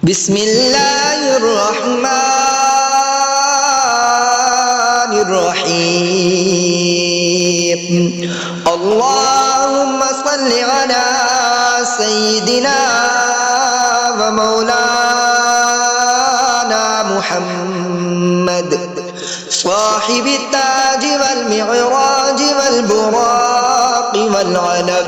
বিসমিল্লাহির রহমানির রহিম। আল্লাহুম্মা সাল্লি আলা সাইয়্যিদিনা ওয়া মাওলানা মুহাম্মদ সাহিবিত তাজ ওয়াল মি'রাজ ওয়াল বুরাক ওয়াল আলাম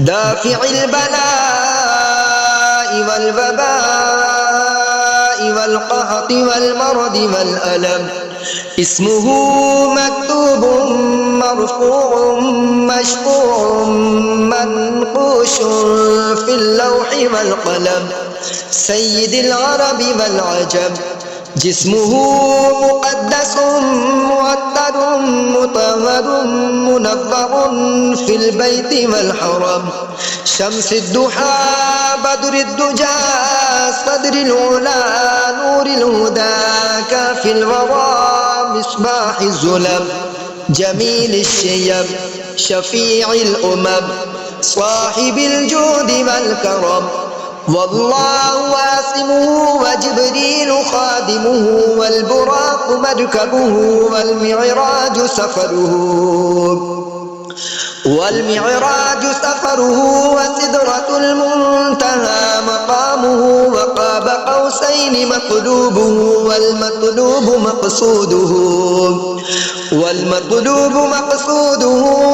দাফি'il বালা'i ওয়াল ওয়াবা'i ওয়াল قهط والمرض والألم اسمه مكتوب مرفوع مشفوع منقوش في اللوح والقلم سيد العرب والعجم جسمه مقدس مؤطر مطهر منور في البيت والحرم شمس الضحى بدر الدجى صدر العلا نور الهدى كافي الورى مصباح الظلم جميل الشيم شفيع الأمم صاحب الجود والكرم والله واسمه وجبريل خادمه والبراق مركبه والمعراج سفره وسدرة المنتهى مقامه وقاب قوسين مطلوبه والمطلوب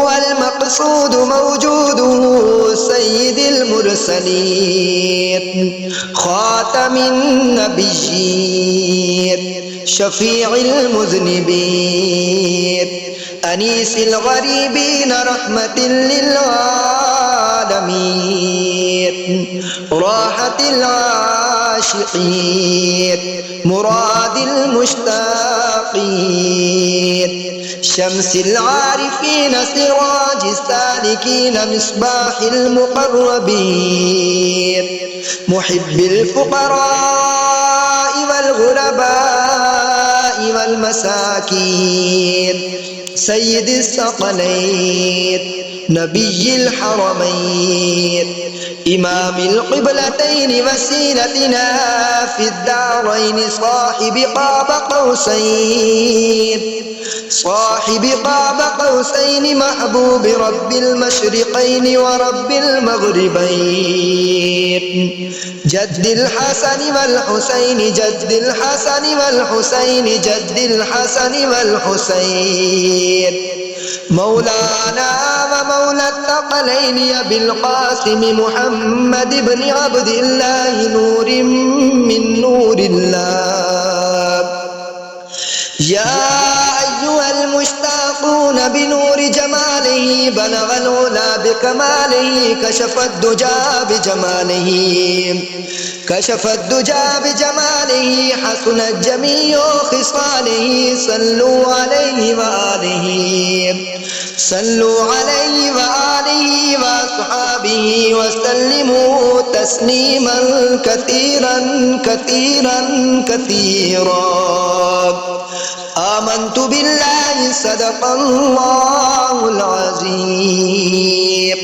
والمقصود موجوده سيد المرسلين خاتم النبيين شفيع المذنبين أنيس الغريبين رحمة للعالمين راحة العاشقين مراد المشتاقين شمس العارفين سراج السالكين مصباح المقربين محب الفقراء والغرباء والمساكين سيد الثقلين نبي الحرمين إمام القبلتين وسيلتنا في الدارين صاحب قاب قوسين محبوب رب المشرقين ورب المغربين جد الحسن والحسين مولانا ومولى الثقلين أبي القاسم محمد بن عبد الله نور من نور الله يا أيها المشتاقون بنور جماله بلغ العلا بكماله كشف الدجى بجماله حسنت جميع خصاله صلوا عليه وآله وأصحابه وسلموا تسليما كثيرا آمنت بالله صدق الله العظيم.